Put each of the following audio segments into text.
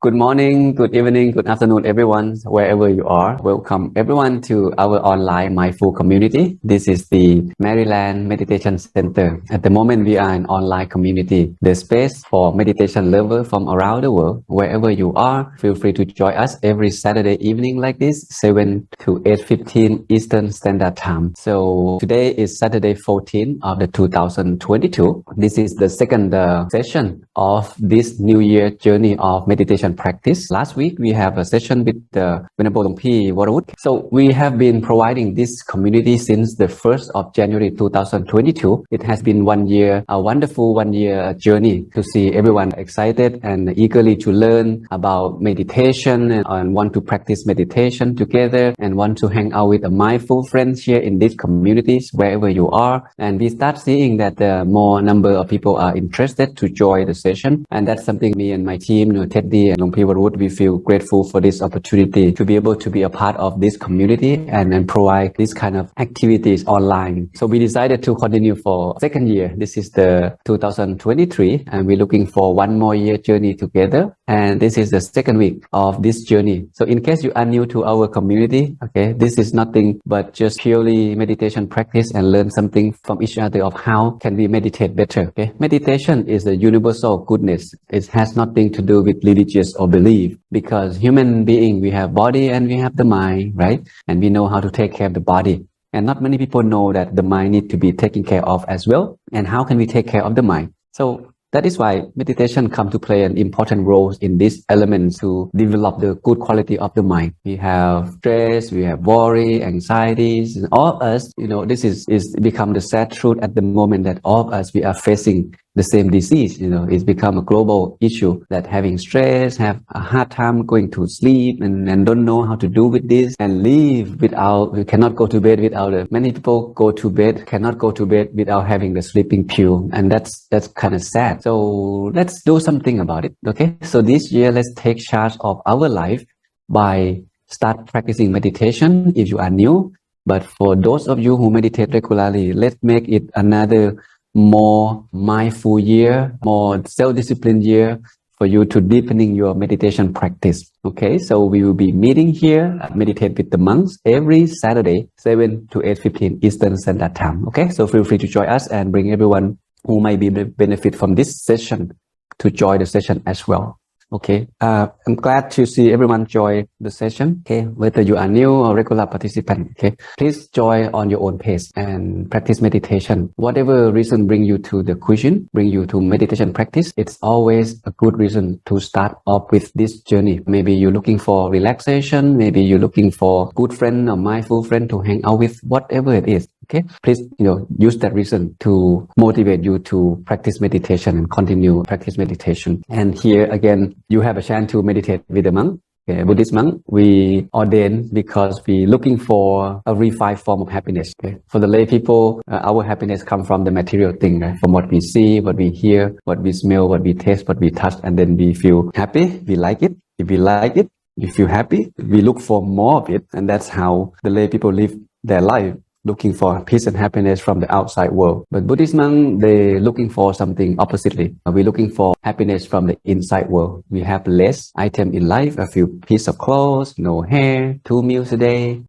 Good morning, good evening, good afternoon, everyone, wherever you are. Welcome everyone to our online mindful community. This is the Maryland Meditation Center. At the moment, we are an online community, the space for meditation lovers from around the world. Wherever you are, feel free to join us every Saturday evening like this, 7 to 8:15 Eastern Standard Time. So today is Saturday 14 of the 2022. This is the second session of this New Year journey of meditation practice. Last week, we have a session with the Venerable Longpi Warwood. So we have been providing this community since the 1st of January 2022. It has been 1 year, a wonderful 1 year journey to see everyone excited and eagerly to learn about meditation and want to practice meditation together and want to hang out with a mindful friends here in these communities wherever you are. And we start seeing that more number of people are interested to join the session. And that's something me and my team, Teddy and Longpi Warwood, we feel grateful for this opportunity to be able to be a part of this community and provide this kind of activities online. So we decided to continue for second year. This is the 2023 and we're looking for one more year journey together. And this is the second week of this journey. So in case you are new to our community, okay, this is nothing but just purely meditation practice and learn something from each other of how can we meditate better. Okay, meditation is a universal goodness. It has nothing to do with religious or belief, because human being, we have body and we have the mind, right? And we know how to take care of the body. And not many people know that the mind need to be taken care of as well. And how can we take care of the mind? So that is why meditation comes to play an important role in these elements to develop the good quality of the mind. We have stress, we have worry, anxieties, and all of us, this is become the sad truth at the moment that all of us, we are facing the same disease. It's become a global issue that having stress, have a hard time going to sleep and don't know how to do with this and live without, we cannot go to bed without it. Many people cannot go to bed without having the sleeping pill. And that's kind of sad. So let's do something about it. Okay. So this year, let's take charge of our life by start practicing meditation if you are new. But for those of you who meditate regularly, let's make it another more mindful year, more self-disciplined year for you to deepening your meditation practice. Okay, so we will be meeting here at Meditate with the Monks every Saturday, 7 to 8:15 Eastern Standard Time. Okay, so feel free to join us and bring everyone who might be benefit from this session to join the session as well. Okay, I'm glad to see everyone join the session. Okay, whether you are new or regular participant, okay, please join on your own pace and practice meditation. Whatever reason bring you to the cushion, bring you to meditation practice, it's always a good reason to start off with this journey. Maybe you're looking for relaxation, maybe you're looking for good friend or mindful friend to hang out with, whatever it is. Okay, please, use that reason to motivate you to practice meditation and continue practice meditation. And here again, you have a chance to meditate with a monk. Okay, Buddhist monk, we ordain because we looking for a refined form of happiness. Okay? For the lay people, our happiness comes from the material thing, right? From what we see, what we hear, what we smell, what we taste, what we touch, and then we feel happy, we like it. If we like it, we feel happy, we look for more of it. And that's how the lay people live their life, looking for peace and happiness from the outside world. But Buddhist monk, they're looking for something oppositely. We're looking for happiness from the inside world. We have less item in life, a few pieces of clothes, no hair, 2 meals a day.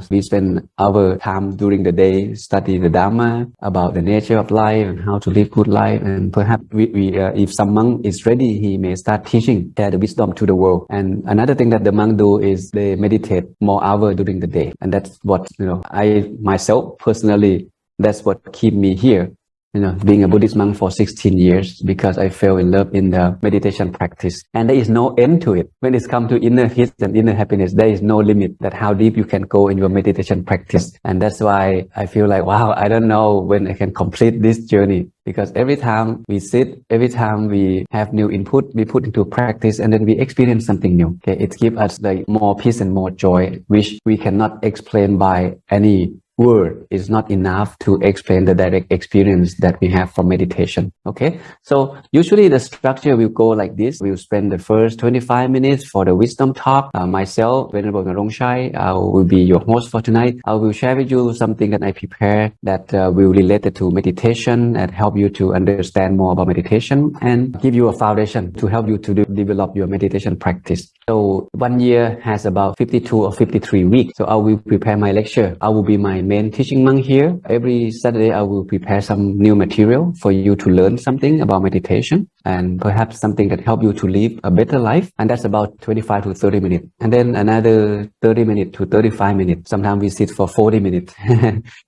We spend our time during the day study the Dharma about the nature of life and how to live good life. And perhaps if some monk is ready, he may start teaching, share the wisdom to the world. And another thing that the monk do is they meditate more hours during the day. And that's what, I myself personally, that's what keep me here, being a Buddhist monk for 16 years, because I fell in love in the meditation practice. And there is no end to it. When it's come to inner peace and inner happiness, there is no limit that how deep you can go in your meditation practice. And that's why I feel like, wow, I don't know when I can complete this journey. Because every time we sit, every time we have new input, we put into practice and then we experience something new. Okay, it gives us like more peace and more joy, which we cannot explain by any word is not enough to explain the direct experience that we have from meditation. Okay, so usually the structure will go like this. We'll spend the first 25 minutes for the wisdom talk. Myself, Venerable Narongchai, I will be your host for tonight. I will share with you something that I prepared that will relate to meditation and help you to understand more about meditation and give you a foundation to help you to develop your meditation practice. So 1 year has about 52 or 53 weeks. So I will prepare my lecture. I will be my main teaching monk here. Every Saturday, I will prepare some new material for you to learn something about meditation and perhaps something that help you to live a better life. And that's about 25 to 30 minutes. And then another 30 minutes to 35 minutes. Sometimes we sit for 40 minutes.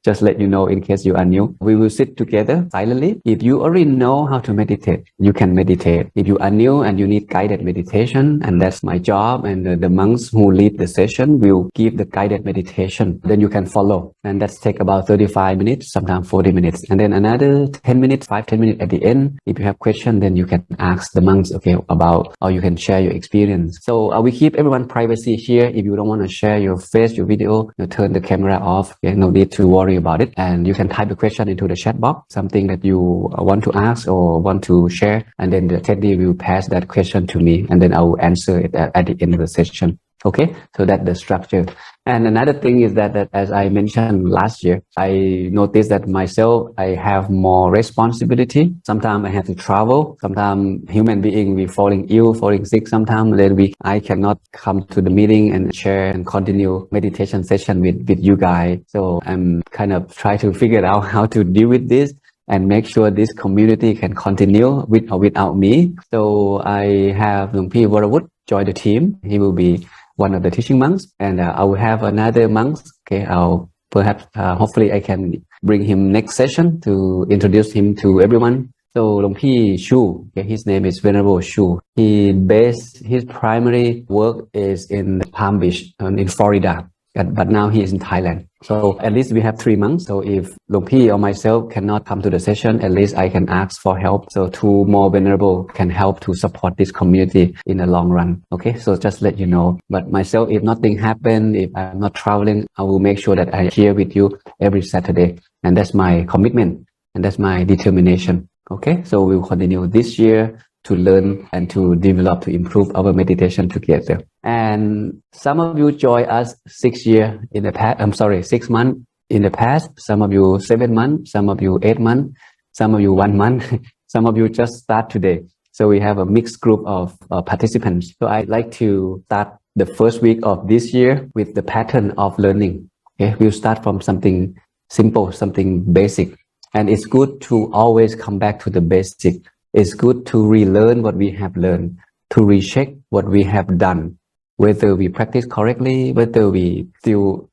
Just let you know in case you are new. We will sit together silently. If you already know how to meditate, you can meditate. If you are new and you need guided meditation, and that's my job, and the monks who lead the session will give the guided meditation, then you can follow. And that's take about 35 minutes, sometimes 40 minutes. And then another 10 minutes, 5-10 minutes at the end. If you have questions, then you can ask the monks, okay, about, or you can share your experience. So we keep everyone privacy here. If you don't want to share your face, your video, you turn the camera off. Okay? No need to worry about it. And you can type a question into the chat box, something that you want to ask or want to share. And then the Teddy will pass that question to me, and then I will answer it at the end of the session. Okay, so that's the structure. And another thing is that as I mentioned last year, I noticed that myself, I have more responsibility. Sometimes I have to travel. Sometimes human being, we falling ill, falling sick sometimes. Then I cannot come to the meeting and share and continue meditation session with you guys. So I'm kind of trying to figure out how to deal with this and make sure this community can continue with or without me. So I have Luang Pi Warawut join the team. He will be one of the teaching monks, and I will have another monk. Okay, I'll perhaps, hopefully I can bring him next session to introduce him to everyone. So Luang Pi Shu, okay, his name is Venerable Shu. His primary work is in Palm Beach in Florida. But now he is in Thailand. So at least we have 3 months. So if Luang Pi or myself cannot come to the session, at least I can ask for help. So 2 more venerable can help to support this community in the long run. Okay, so just let you know. But myself, if nothing happen, if I'm not traveling, I will make sure that I'm here with you every Saturday. And that's my commitment and that's my determination. Okay, so we'll continue this year to learn and to develop, to improve our meditation together. And some of you join us 6 years in the past, 6 months in the past, some of you 7 months, some of you 8 months, some of you 1 month, some of you just start today. So we have a mixed group of participants. So I'd like to start the first week of this year with the pattern of learning. Okay, we'll start from something simple, something basic. And it's good to always come back to the basic. It's good to relearn what we have learned, to recheck what we have done, whether we practice correctly, whether we still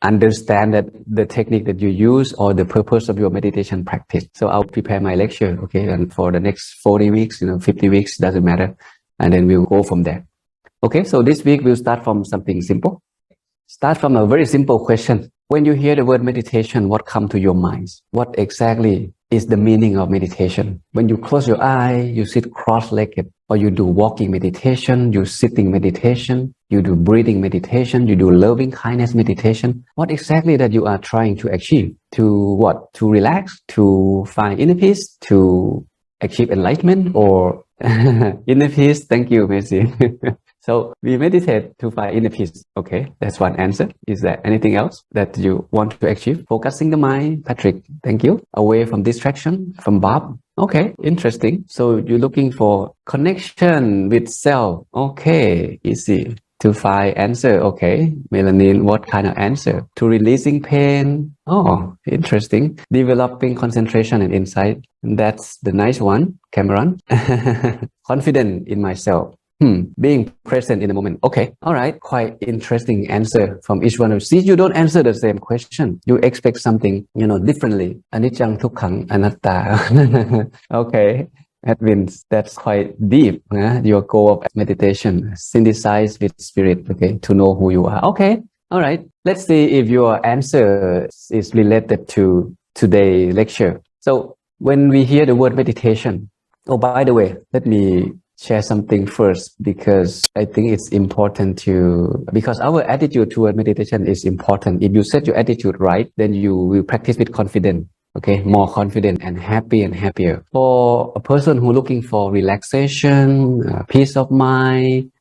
understand that the technique that you use or the purpose of your meditation practice. So I'll prepare my lecture, okay, and for the next 40 weeks, 50 weeks, doesn't matter. And then we'll go from there. Okay, so this week we'll start from something simple. Start from a very simple question. When you hear the word meditation, what comes to your minds? What exactly is the meaning of meditation? When you close your eye, you sit cross-legged, or you do walking meditation, you sitting meditation, you do breathing meditation, you do loving kindness meditation. What exactly that you are trying to achieve? To what? To relax? To find inner peace? To achieve enlightenment? Or inner peace? Thank you, Messi. So we meditate to find inner peace. Okay, that's one answer. Is there anything else that you want to achieve? Focusing the mind, Patrick. Thank you. Away from distraction, from Bob. Okay, interesting. So you're looking for connection with self. Okay, easy to find answer. Okay, Melanin, what kind of answer? To releasing pain. Oh, interesting. Developing concentration and insight. That's the nice one, Cameron. Confident in myself. Being present in the moment. Okay, all right. Quite interesting answer from each one of you. See, you don't answer the same question. You expect something, differently. Anicca, Dukkha, Anatta. Okay, Edwin, that's quite deep. Your goal of meditation, synthesize with spirit. Okay, to know who you are. Okay, all right. Let's see if your answer is related to today's lecture. So when we hear the word meditation, oh, by the way, let me share something first because I think it's important because our attitude toward meditation is important. If you set your attitude right, then you will practice with confidence. Okay, more confident and happy and happier. For a person who looking for relaxation, peace of mind,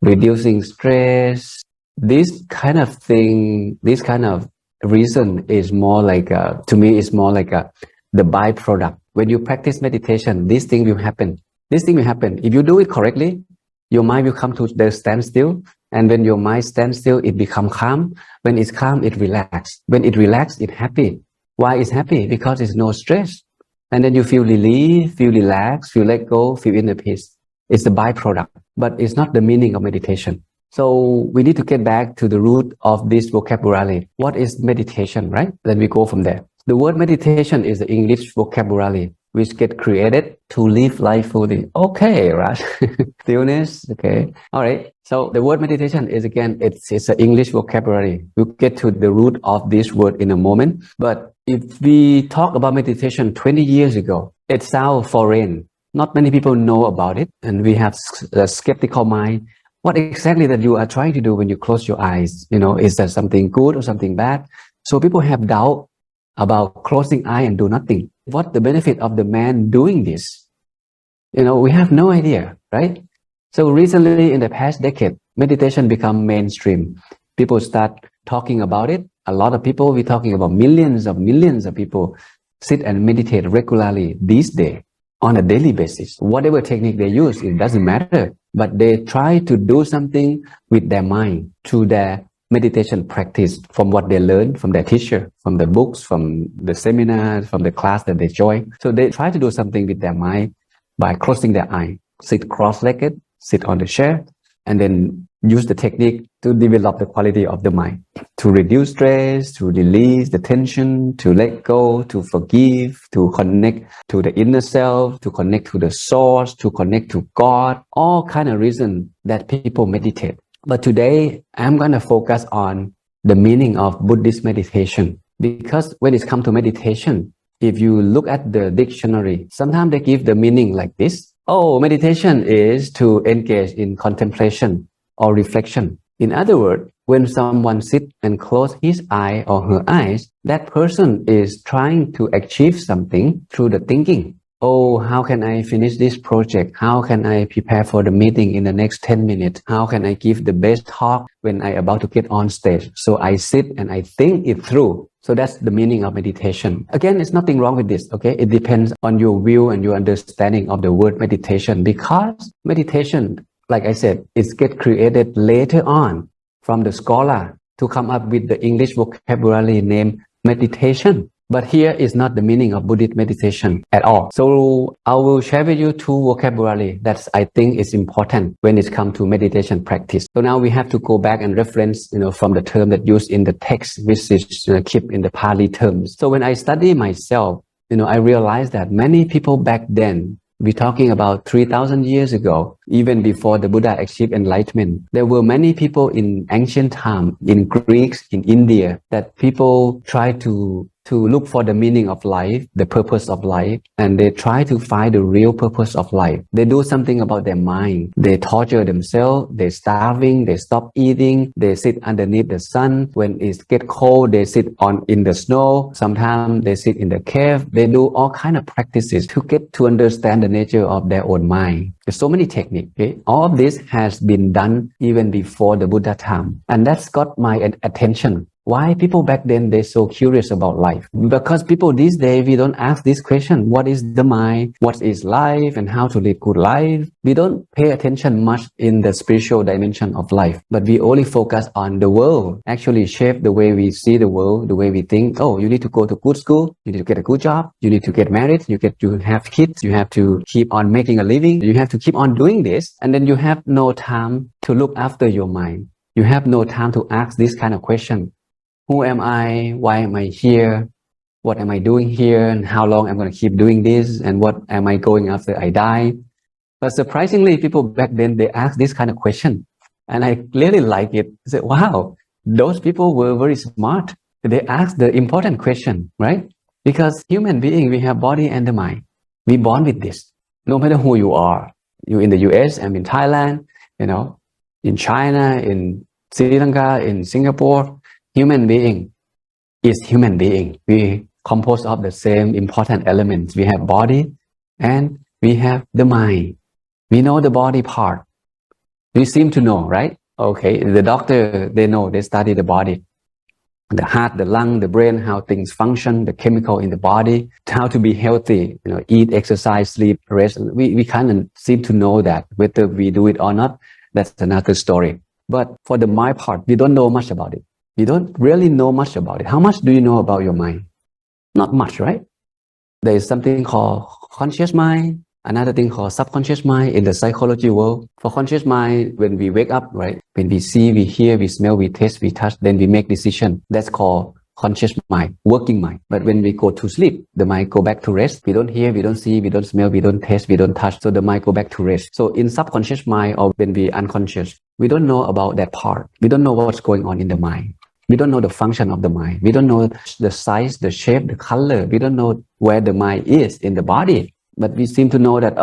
reducing stress, this kind of reason is more like to me is more like the byproduct. When you practice meditation, this thing will happen. This thing will happen if you do it correctly. Your mind will come to the standstill, and when your mind stands still, it becomes calm. When it's calm, it relax. When it relax, it's happy. Why it's happy? Because it's no stress, and then you feel relief, feel relaxed, feel let go, feel inner peace. It's the byproduct, but it's not the meaning of meditation. So we need to get back to the root of this vocabulary. What is meditation, right? Then we go from there. The word meditation is the English vocabulary which get created to live life fully. Okay, right? Stillness, okay. All right. So the word meditation is again, it's an English vocabulary. We'll get to the root of this word in a moment. But if we talk about meditation 20 years ago, it sounds foreign. Not many people know about it. And we have a skeptical mind. What exactly that you are trying to do when you close your eyes? Is that something good or something bad? So people have doubt about closing eye and do nothing. What the benefit of the man doing this? We have no idea, right? So recently in the past decade, meditation become mainstream. People start talking about it. A lot of people, we're talking about millions of people sit and meditate regularly these days on a daily basis. Whatever technique they use, it doesn't matter. But they try to do something with their mind through their meditation practice from what they learn from their teacher, from the books, from the seminars, from the class that they join. So they try to do something with their mind by closing their eye, sit cross-legged, sit on the chair, and then use the technique to develop the quality of the mind, to reduce stress, to release the tension, to let go, to forgive, to connect to the inner self, to connect to the source, to connect to God, all kind of reasons that people meditate. But today, I'm going to focus on the meaning of Buddhist meditation. Because when it comes to meditation, if you look at the dictionary, sometimes they give the meaning like this. Oh, meditation is to engage in contemplation or reflection. In other words, when someone sits and closes his eye or her eyes, that person is trying to achieve something through the thinking. Oh, how can I finish this project? How can I prepare for the meeting in the next 10 minutes? How can I give the best talk when I about to get on stage? So I sit and I think it through. So that's the meaning of meditation. Again, there's nothing wrong with this, okay? It depends on your view and your understanding of the word meditation, because meditation, like I said, it gets created later on from the scholar to come up with the English vocabulary named meditation. But here is not the meaning of Buddhist meditation at all. So I will share with you two vocabulary that I think is important when it comes to meditation practice. So now we have to go back and reference, from the term that used in the text, which is kept in the Pali terms. So when I study myself, I realized that many people back then, we're talking about 3,000 years ago, even before the Buddha achieved enlightenment. There were many people in ancient time, in Greeks, in India, that people try to look for the meaning of life, the purpose of life, and they try to find the real purpose of life. They do something about their mind. They torture themselves, they're starving, they stop eating, they sit underneath the sun. When it gets cold, they sit in the snow. Sometimes they sit in the cave. They do all kind of practices to get to understand the nature of their own mind. There's so many techniques. Okay? All of this has been done even before the Buddha time. And that's got my attention. Why people back then, they're so curious about life? Because people these days, we don't ask this question, what is the mind? What is life? And how to live good life? We don't pay attention much in the spiritual dimension of life, but we only focus on the world, actually shape the way we see the world, the way we think. Oh, you need to go to good school. You need to get a good job. You need to get married. You get to have kids. You have to keep on making a living. You have to keep on doing this. And then you have no time to look after your mind. You have no time to ask this kind of question. Who am I? Why am I here? What am I doing here? And how long I'm going to keep doing this? And what am I going after I die? But surprisingly, people back then, they asked this kind of question. And I clearly like it. I said, wow, those people were very smart. They asked the important question, right? Because human being, we have body and the mind. We born with this. No matter who you are, You in the US, I'm in Thailand, in China, in Sri Lanka, in Singapore. Human being is human being. We composed of the same important elements. We have body and we have the mind. We know the body part. We seem to know, right? Okay, the doctor, they know, they study the body. The heart, the lung, the brain, how things function, the chemical in the body, how to be healthy, eat, exercise, sleep, rest. We kind of seem to know that. Whether we do it or not, that's another story. But for the mind part, we don't know much about it. We don't really know much about it. How much do you know about your mind? Not much, right? There is something called conscious mind, another thing called subconscious mind in the psychology world. For conscious mind, when we wake up, right? When we see, we hear, we smell, we taste, we touch, then we make decision. That's called conscious mind, working mind. But when we go to sleep, the mind go back to rest. We don't hear, we don't see, we don't smell, we don't taste, we don't touch. So the mind go back to rest. So in subconscious mind, or when we unconscious, we don't know about that part. We don't know what's going on in the mind. We don't know the function of the mind. We don't know the size, the shape, the color. We don't know where the mind is in the body. But we seem to know that,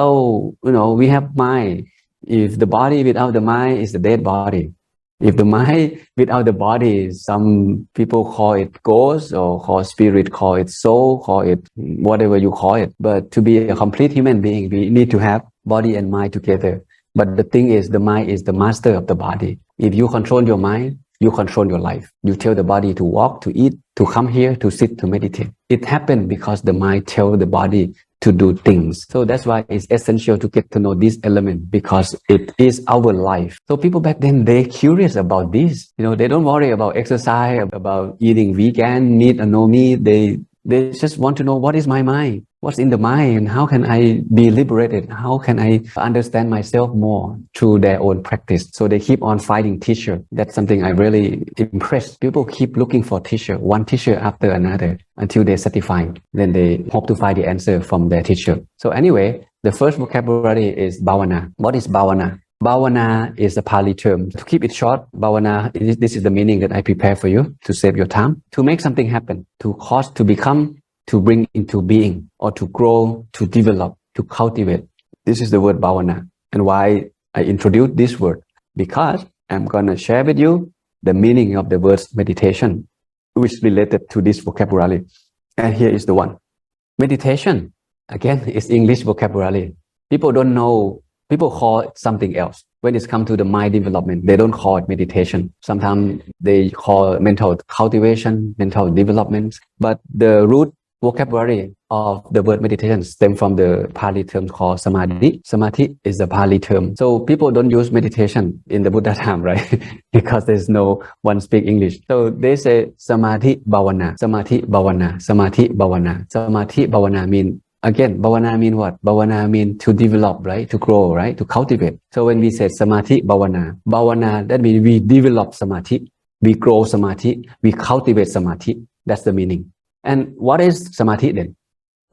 we have mind. If the body without the mind is a dead body. If the mind without the body, some people call it ghost or call spirit, call it soul, call it whatever you call it. But to be a complete human being, we need to have body and mind together. But the thing is, the mind is the master of the body. If you control your mind, you control your life. You tell the body to walk, to eat, to come here, to sit, to meditate. It happened because the mind tells the body to do things. So that's why it's essential to get to know this element, because it is our life. So people back then, they're curious about this. They don't worry about exercise, about eating vegan, meat or no meat. They just want to know, what is my mind? What's in the mind? How can I be liberated? How can I understand myself more through their own practice? So they keep on finding teacher. That's something I really impressed. People keep looking for teacher, one teacher after another, until they're satisfied. Then they hope to find the answer from their teacher. So anyway, the first vocabulary is bhavana. What is bhavana? Bhavana is a Pali term. To keep it short, bhavana, this is the meaning that I prepare for you to save your time. To make something happen, to cause, to become, to bring into being, or to grow, to develop, to cultivate. This is the word bhavana. And why I introduced this word? Because I'm going to share with you the meaning of the word meditation, which is related to this vocabulary. And here is the one. Meditation, again, is English vocabulary. People don't know. People call it something else. When it's come to the mind development, they don't call it meditation. Sometimes they call it mental cultivation, mental development. But the root vocabulary of the word meditation stems from the Pali term called samadhi. Samadhi is a Pali term. So people don't use meditation in the Buddha time, right? Because there's no one speak English. So they say samadhi bhavana, samadhi bhavana, samadhi bhavana. Samadhi bhavana mean, again, bhavana mean what? Bhavana mean to develop, right? To grow, right? To cultivate. So when we say samadhi bhavana, that means we develop samadhi, we grow samadhi, we cultivate samadhi. That's the meaning. And what is samadhi then?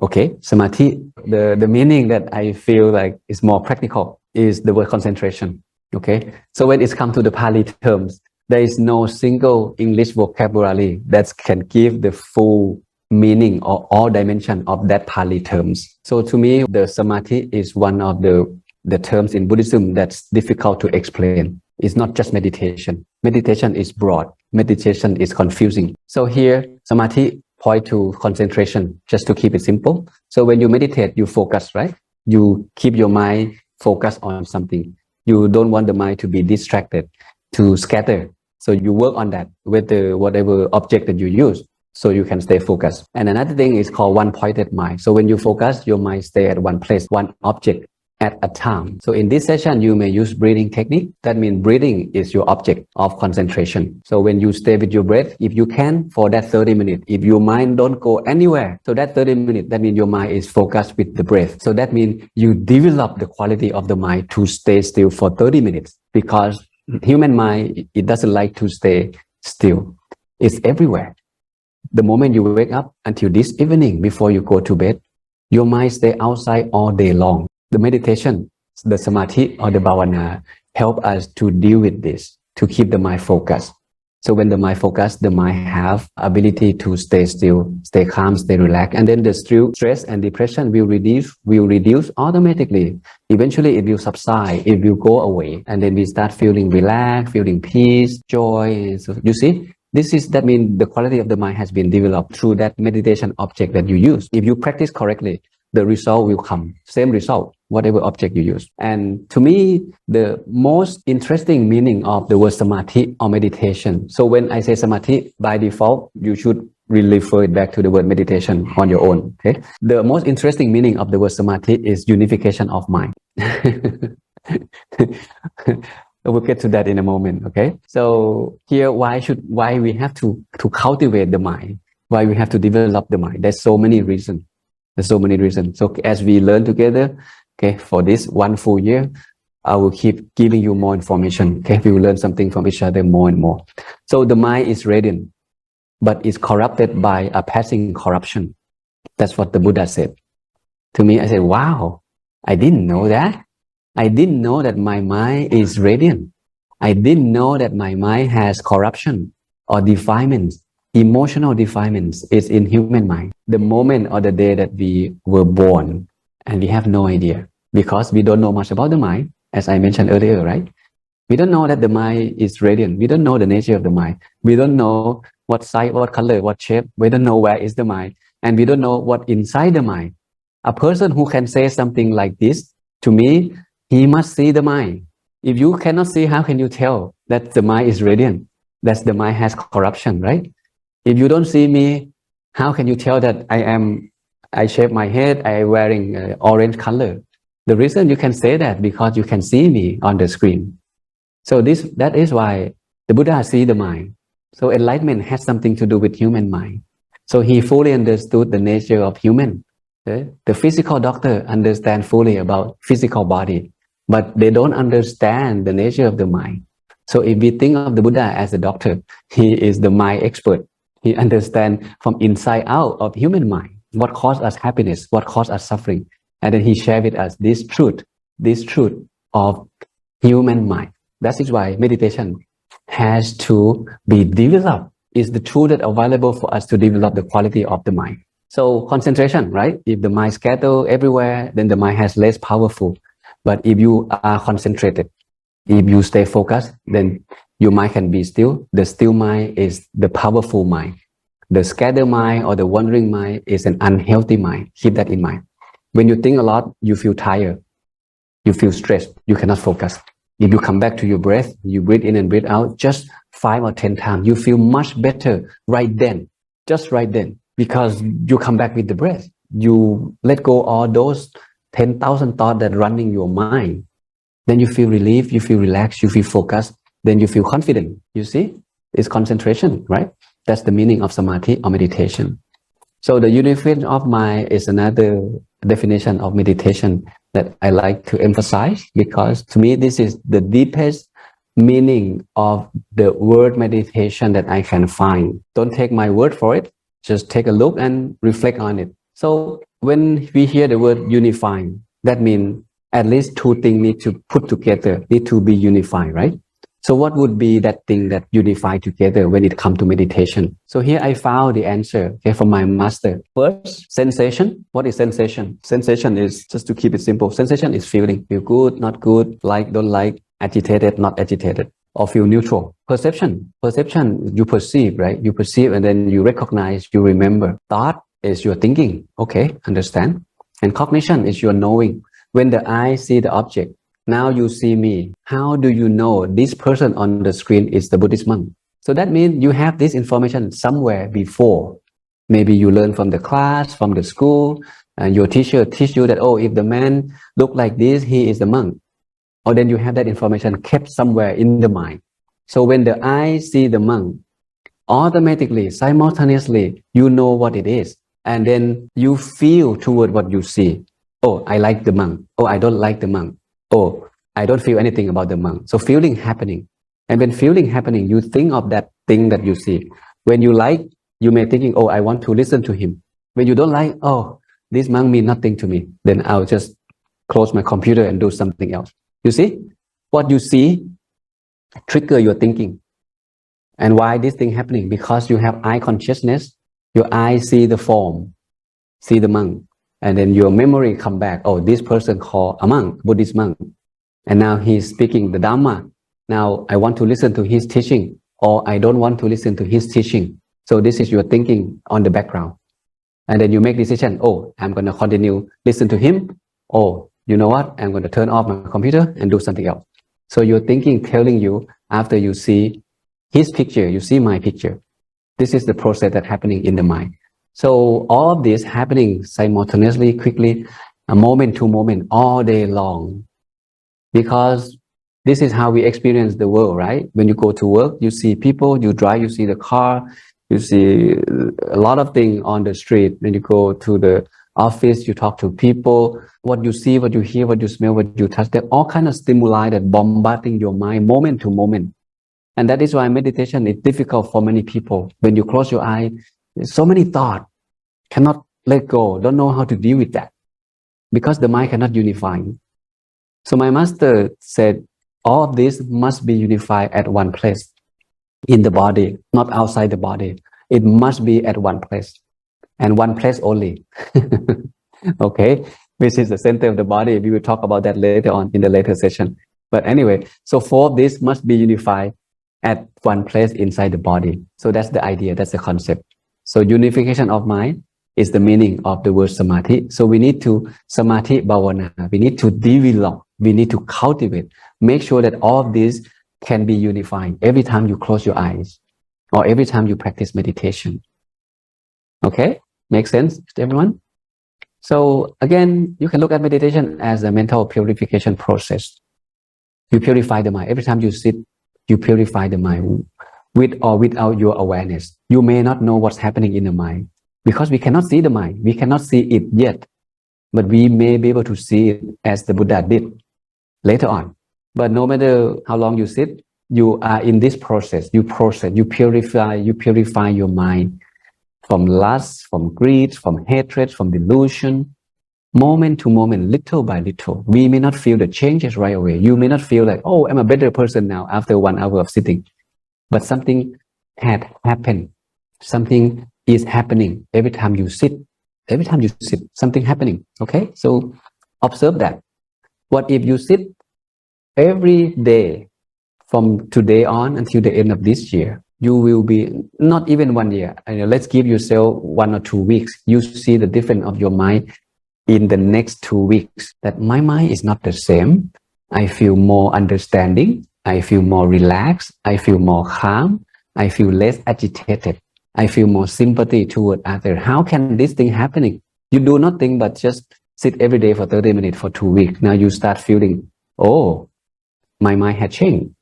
Okay, samadhi, the meaning that I feel like is more practical is the word concentration. Okay, so when it's come to the Pali terms, there is no single English vocabulary that can give the full meaning or all dimension of that Pali terms. So to me, the samadhi is one of the terms in Buddhism that's difficult to explain. It's not just meditation. Meditation is broad. Meditation is confusing. So here, samadhi point to concentration, just to keep it simple. So when you meditate, you focus, right? You keep your mind focused on something. You don't want the mind to be distracted, to scatter. So you work on that with whatever object that you use, so you can stay focused. And another thing is called one-pointed mind. So when you focus, your mind stay at one place, one object at a time. So in this session, you may use breathing technique. That means breathing is your object of concentration. So when you stay with your breath, if you can, for that 30 minutes, if your mind don't go anywhere, so that 30 minutes, that means your mind is focused with the breath. So that means you develop the quality of the mind to stay still for 30 minutes, because human mind, it doesn't like to stay still. It's everywhere. The moment you wake up until this evening, before you go to bed, your mind stay outside all day long. The meditation, the samadhi or the bhavana help us to deal with this, to keep the mind focused. So when the mind focus, the mind have ability to stay still, stay calm, stay relaxed, and then the stress and depression will reduce automatically. Eventually, it will subside, it will go away, and then we start feeling relaxed, feeling peace, joy. So you see, that means the quality of the mind has been developed through that meditation object that you use. If you practice correctly, the result will come, same result, whatever object you use. And to me, the most interesting meaning of the word samadhi or meditation. So when I say samadhi, by default, you should really refer it back to the word meditation on your own. Okay. The most interesting meaning of the word samadhi is unification of mind. We'll get to that in a moment. Okay. So here, why we have to cultivate the mind? Why we have to develop the mind? There's so many reasons. There's so many reasons. So as we learn together, okay, for this one full year, I will keep giving you more information. Okay, we will learn something from each other more and more. So the mind is radiant, but it's corrupted by a passing corruption. That's what the Buddha said. To me, I said, wow, I didn't know that. I didn't know that my mind is radiant. I didn't know that my mind has corruption or defilements. Emotional defilements is in human mind. The moment or the day that we were born, and we have no idea because we don't know much about the mind, as I mentioned earlier, right? We don't know that the mind is radiant. We don't know the nature of the mind. We don't know what size, what color, what shape. We don't know where is the mind, and we don't know what inside the mind. A person who can say something like this, to me, he must see the mind. If you cannot see, how can you tell that the mind is radiant? That the mind has corruption, right? If you don't see me, how can you tell that I shave my head, I am wearing orange color? The reason you can say that because you can see me on the screen. So that is why the Buddha see the mind. So enlightenment has something to do with human mind. So he fully understood the nature of human. The physical doctor understand fully about physical body, but they don't understand the nature of the mind. So if we think of the Buddha as a doctor, he is the mind expert. He understands from inside out of human mind, what caused us happiness, what caused us suffering. And then he shared with us this truth of human mind. That is why meditation has to be developed. It's the tool that available for us to develop the quality of the mind. So concentration, right? If the mind scatters everywhere, then the mind has less powerful. But if you are concentrated, if you stay focused, then your mind can be still. The still mind is the powerful mind. The scattered mind or the wandering mind is an unhealthy mind. Keep that in mind. When you think a lot, you feel tired. You feel stressed. You cannot focus. If you come back to your breath, you breathe in and breathe out just 5 or 10 times, you feel much better right then, just right then, because you come back with the breath. You let go all those 10,000 thoughts that running your mind. Then you feel relief, you feel relaxed, you feel focused, then you feel confident. You see, it's concentration, right? That's the meaning of samadhi or meditation. So the unification of mind is another definition of meditation that I like to emphasize, because to me, this is the deepest meaning of the word meditation that I can find. Don't take my word for it. Just take a look and reflect on it. So when we hear the word unifying, that means at least two things need to put together, need to be unified, right? So what would be that thing that unify together when it comes to meditation? So here I found the answer, okay, from my master. First, sensation. What is sensation? Sensation is, just to keep it simple, sensation is feeling. Feel good, not good, like, don't like, agitated, not agitated, or feel neutral. Perception. Perception, you perceive, right? You perceive and then you recognize, you remember. Thought is your thinking. Okay, understand. And cognition is your knowing. When the eye see the object, now you see me. How do you know this person on the screen is the Buddhist monk? So that means you have this information somewhere before. Maybe you learn from the class, from the school, and your teacher teach you that, oh, if the man look like this, he is the monk. Or then you have that information kept somewhere in the mind. So when the eye see the monk, automatically, simultaneously, you know what it is. And then you feel toward what you see. Oh, I like the monk. Oh, I don't like the monk. Oh, I don't feel anything about the monk. So feeling happening. And when feeling happening, you think of that thing that you see. When you like, you may thinking, oh, I want to listen to him. When you don't like, oh, this monk means nothing to me. Then I'll just close my computer and do something else. You see? What you see trigger your thinking. And why this thing happening? Because you have eye consciousness. Your eyes see the form, see the monk, and then your memory come back. Oh, this person called a monk, Buddhist monk, and now he's speaking the Dhamma. Now I want to listen to his teaching, or I don't want to listen to his teaching. So this is your thinking on the background. And then you make decision, oh, I'm going to continue listen to him. Oh, you know what? I'm going to turn off my computer and do something else. So your thinking telling you after you see his picture, you see my picture. This is the process that's happening in the mind. So all of this happening simultaneously, quickly, a moment to moment, all day long. Because this is how we experience the world, right? When you go to work, you see people, you drive, you see the car, you see a lot of things on the street. When you go to the office, you talk to people, what you see, what you hear, what you smell, what you touch, there are all kind of stimuli that bombarding your mind moment to moment. And that is why meditation is difficult for many people. When you close your eye, there's so many thoughts, cannot let go, don't know how to deal with that because the mind cannot unify. So my master said, all of this must be unified at one place in the body, not outside the body. It must be at one place and one place only. Okay, which is the center of the body. We will talk about that later on in the later session. But anyway, so four of this must be unified at one place inside the body. So that's the idea, that's the concept. So unification of mind is the meaning of the word samadhi. So we need to samadhi bhavana. We need to develop. We need to cultivate. Make sure that all of this can be unified every time you close your eyes or every time you practice meditation. Okay, makes sense to everyone? So again, you can look at meditation as a mental purification process. You purify the mind. Every time you sit, you purify the mind with or without your awareness. You may not know what's happening in the mind because we cannot see the mind. We cannot see it yet, but we may be able to see it as the Buddha did later on. But no matter how long you sit, you are in this process. You purify your mind from lust, from greed, from hatred, from delusion, moment to moment, little by little. We may not feel the changes right away. You may not feel like, oh, I'm a better person now after 1 hour of sitting. But something had happened. Something is happening every time you sit. Every time you sit, something happening. Okay, so observe that. What if you sit every day from today on until the end of this year? You will be, not even 1 year. Let's give yourself 1 or 2 weeks. You see the difference of your mind in the next 2 weeks. That my mind is not the same. I feel more understanding. I feel more relaxed. I feel more calm. I feel less agitated. I feel more sympathy toward others. How can this thing happening? You do nothing but just sit every day for 30 minutes for 2 weeks. Now you start feeling, oh, my mind had changed.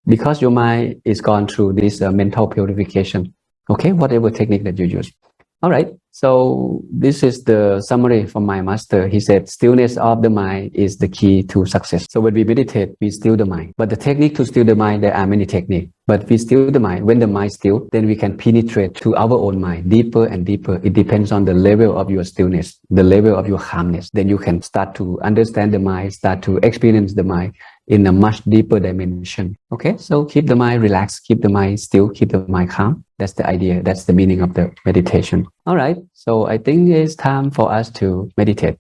Because your mind is gone through this mental purification. Okay, whatever technique that you use. All right, so this is the summary from my master. He said, stillness of the mind is the key to success. So when we meditate, we still the mind. But the technique to still the mind, there are many techniques. But we still the mind. When the mind still, then we can penetrate to our own mind deeper and deeper. It depends on the level of your stillness, the level of your calmness. Then you can start to understand the mind, start to experience the mind in a much deeper dimension. Okay, so keep the mind relaxed, keep the mind still, keep the mind calm. That's the idea. That's the meaning of the meditation. All right, so I think it's time for us to meditate.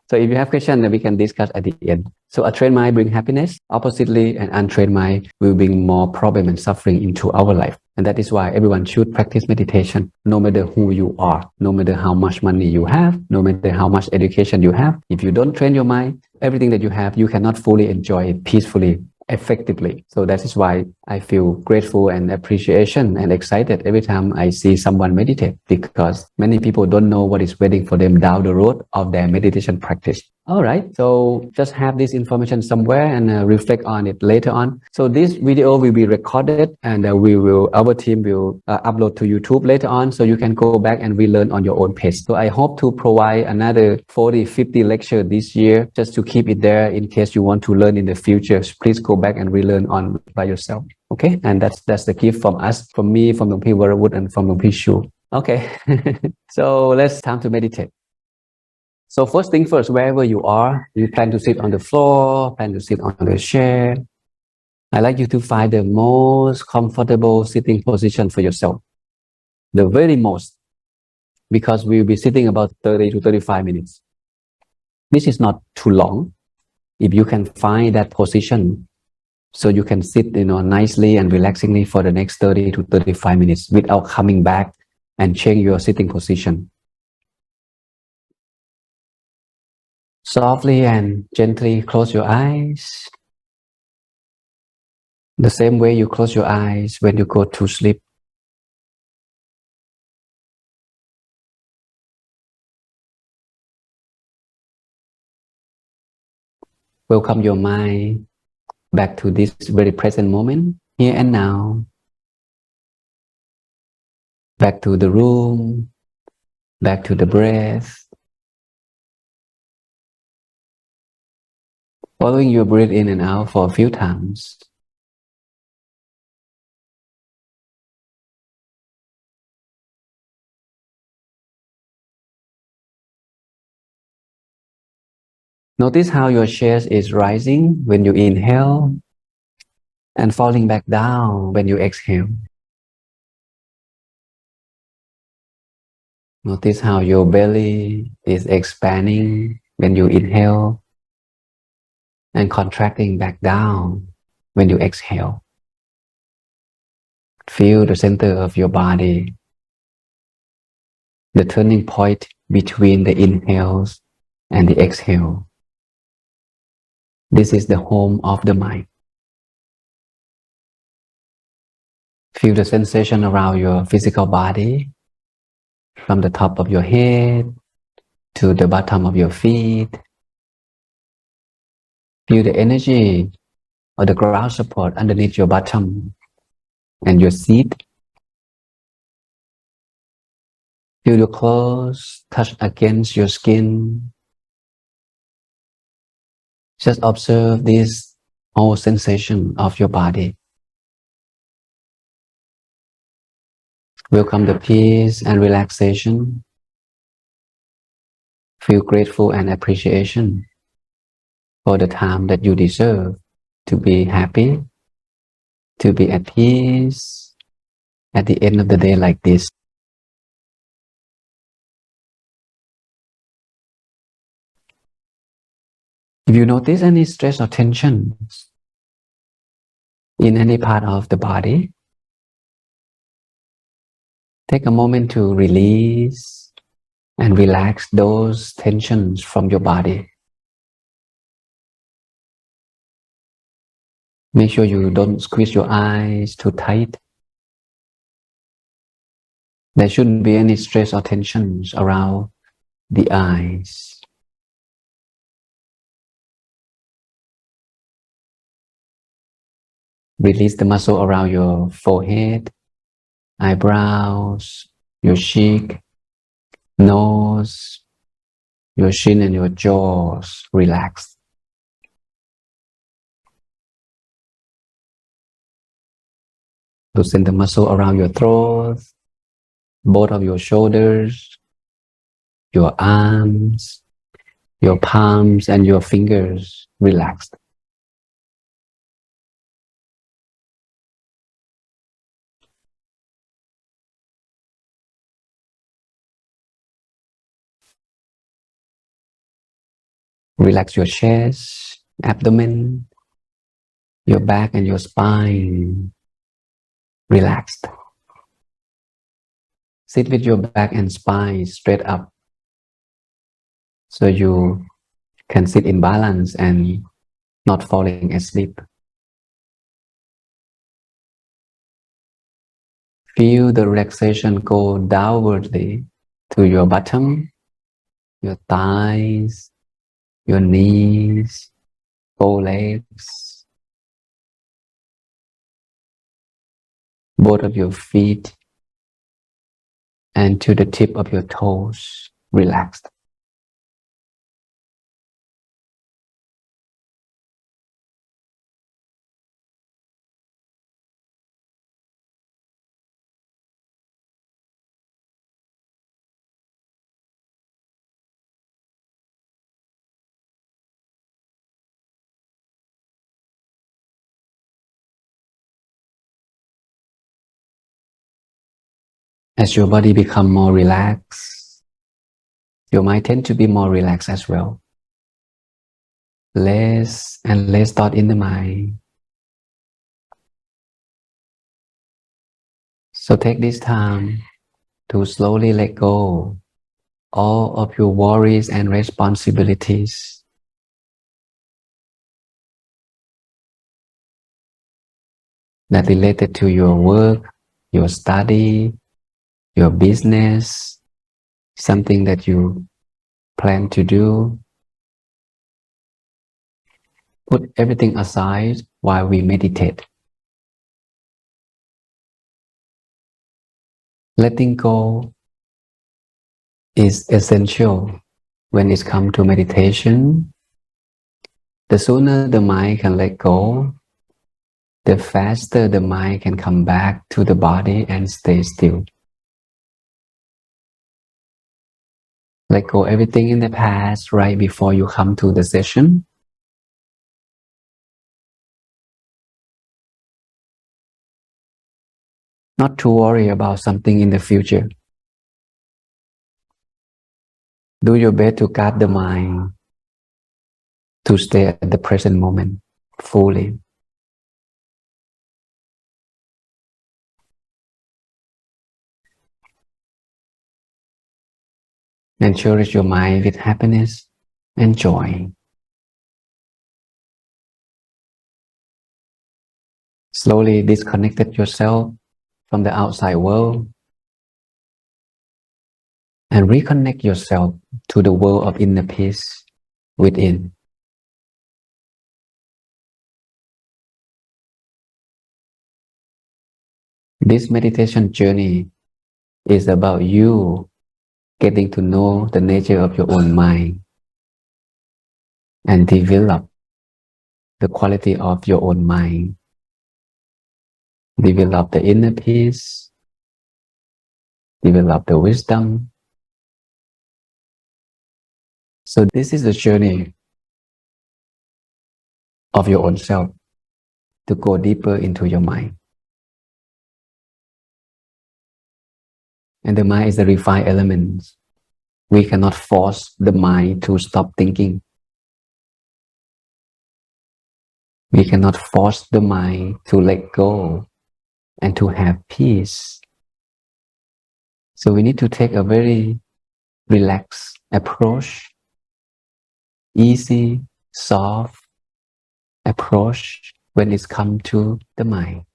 So if you have questions, then we can discuss at the end. So a trained mind brings happiness. Oppositely, an untrained mind will bring more problem and suffering into our life. And that is why everyone should practice meditation, no matter who you are, no matter how much money you have, no matter how much education you have. If you don't train your mind, everything that you have, you cannot fully enjoy it peacefully, effectively. So that is why I feel grateful and appreciation and excited every time I see someone meditate, because many people don't know what is waiting for them down the road of their meditation practice. All right, so just have this information somewhere and reflect on it later on. So this video will be recorded and our team will upload to YouTube later on, so you can go back and relearn on your own pace. So I hope to provide another 40, 50 lecture this year just to keep it there in case you want to learn in the future. Please go back and relearn on by yourself. Okay, and that's the gift from us, from me, from Dong Pi Varawood, and from Dong Pi Shu. Okay, so let's time to meditate. So first thing first, wherever you are, you plan to sit on the floor, plan to sit on the chair, I'd like you to find the most comfortable sitting position for yourself, the very most, because we'll be sitting about 30 to 35 minutes. This is not too long. If you can find that position, so you can sit, nicely and relaxingly for the next 30 to 35 minutes without coming back and change your sitting position. Softly and gently close your eyes. The same way you close your eyes when you go to sleep. Welcome your mind back to this very present moment, here and now. Back to the room, back to the breath. Following your breath in and out for a few times. Notice how your chest is rising when you inhale and falling back down when you exhale. Notice how your belly is expanding when you inhale and contracting back down when you exhale. Feel the center of your body, the turning point between the inhales and the exhale. This is the home of the mind. Feel the sensation around your physical body, from the top of your head to the bottom of your feet. Feel the energy or the ground support underneath your bottom and your seat. Feel your clothes touch against your skin. Just observe this whole sensation of your body. Welcome the peace and relaxation. Feel grateful and appreciation for the time that you deserve to be happy, to be at peace at the end of the day like this. If you notice any stress or tension in any part of the body, take a moment to release and relax those tensions from your body. Make sure you don't squeeze your eyes too tight. There shouldn't be any stress or tensions around the eyes. Release the muscle around your forehead, eyebrows, your cheek, nose, your chin and your jaws. Relax. Loosen the muscle around your throat, both of your shoulders, your arms, your palms and your fingers. Relaxed. Relax your chest, abdomen, your back and your spine. Relaxed. Sit with your back and spine straight up so you can sit in balance and not falling asleep. Feel the relaxation go downwardly to your bottom, your thighs, your knees, both legs, both of your feet, and to the tip of your toes. Relaxed. As your body become more relaxed, your mind tend to be more relaxed as well. Less and less thought in the mind. So take this time to slowly let go all of your worries and responsibilities. That related to your work, your study, your business, something that you plan to do. Put everything aside while we meditate. Letting go is essential when it comes to meditation. The sooner the mind can let go, the faster the mind can come back to the body and stay still. Let go everything in the past right before you come to the session. Not to worry about something in the future. Do your best to guide the mind to stay at the present moment fully. And cherish your mind with happiness and joy. Slowly disconnect yourself from the outside world and reconnect yourself to the world of inner peace within. This meditation journey is about you getting to know the nature of your own mind and develop the quality of your own mind. Develop the inner peace, develop the wisdom. So this is the journey of your own self to go deeper into your mind. And the mind is the refined element. We cannot force the mind to stop thinking. We cannot force the mind to let go and to have peace. So we need to take a very relaxed approach, easy, soft approach when it's come to the mind.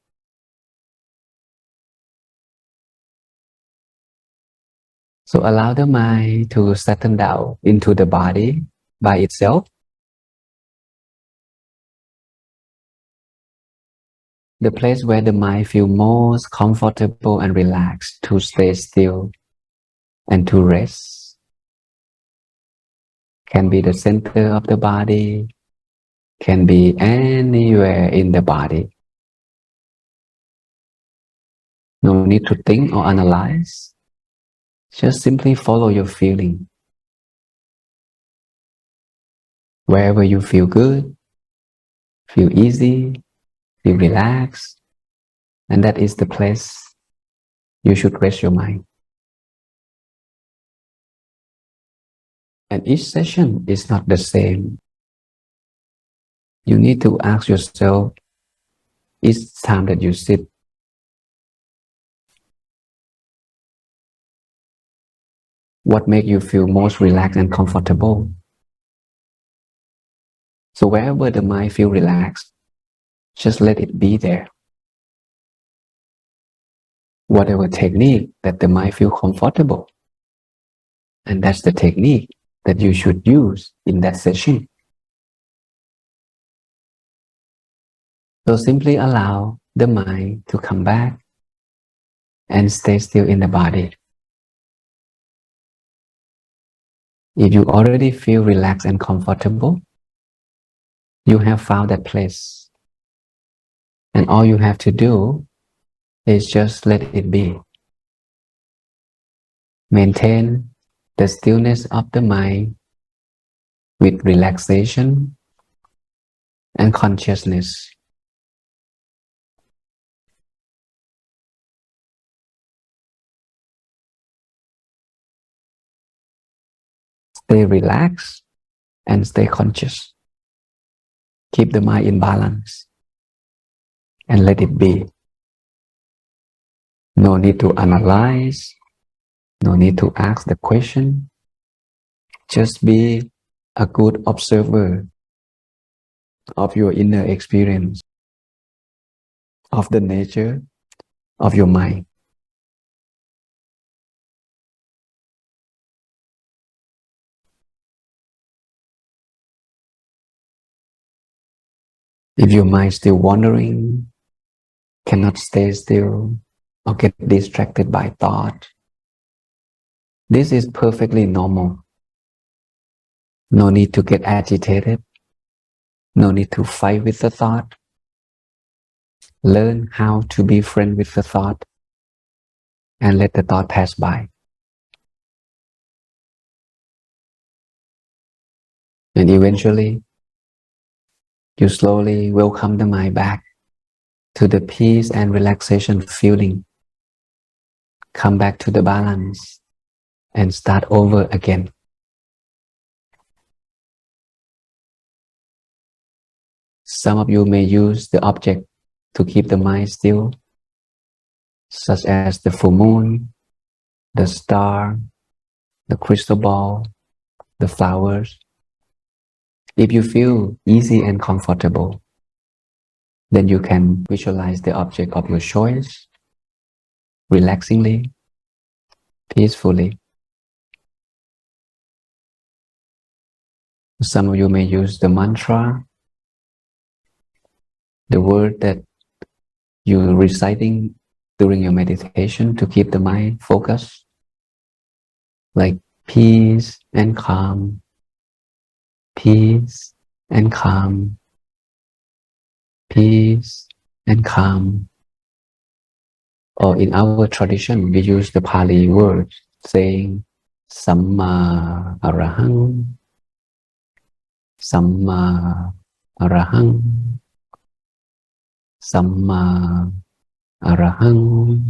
So allow the mind to settle down into the body by itself. The place where the mind feels most comfortable and relaxed to stay still and to rest can be the center of the body, can be anywhere in the body. No need to think or analyze. Just simply follow your feeling. Wherever you feel good, feel easy, feel relaxed, and that is the place you should rest your mind. And each session is not the same. You need to ask yourself each time that you sit, what makes you feel most relaxed and comfortable? So wherever the mind feels relaxed, just let it be there. Whatever technique that the mind feels comfortable, and that's the technique that you should use in that session. So simply allow the mind to come back and stay still in the body. If you already feel relaxed and comfortable, you have found that place. And all you have to do is just let it be. Maintain the stillness of the mind with relaxation and consciousness. Stay relaxed and stay conscious. Keep the mind in balance and let it be. No need to analyze, no need to ask the question. Just be a good observer of your inner experience, of the nature of your mind. If your mind is still wandering, cannot stay still, or get distracted by thought, this is perfectly normal. No need to get agitated. No need to fight with the thought. Learn how to be friend with the thought and let the thought pass by. And eventually, you slowly welcome the mind back to the peace and relaxation feeling. Come back to the balance and start over again. Some of you may use the object to keep the mind still, such as the full moon, the star, the crystal ball, the flowers. If you feel easy and comfortable, then you can visualize the object of your choice relaxingly, peacefully. Some of you may use the mantra, the word that you're reciting during your meditation to keep the mind focused, like peace and calm, peace and calm, peace and calm. Or in our tradition, we use the Pali word saying Samma Arahang, Samma Arahang, Samma Arahang,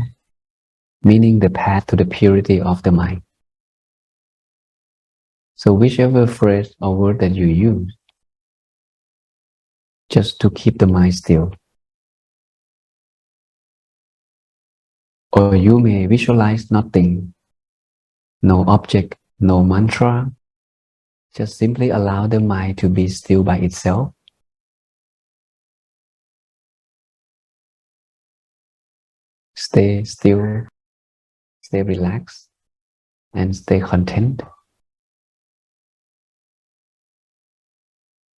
meaning the path to the purity of the mind. So whichever phrase or word that you use, just to keep the mind still. Or you may visualize nothing, no object, no mantra. Just simply allow the mind to be still by itself. Stay still, stay relaxed, and stay content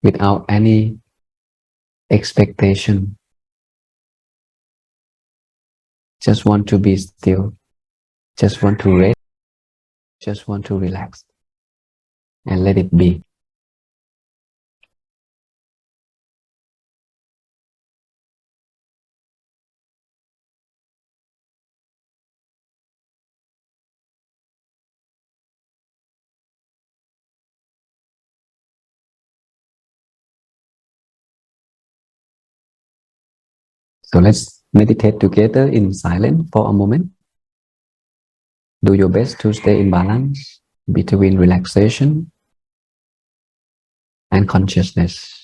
without any expectation. Just want to be still, just want to rest, just want to relax, and let it be. So let's meditate together in silence for a moment. Do your best to stay in balance between relaxation and consciousness.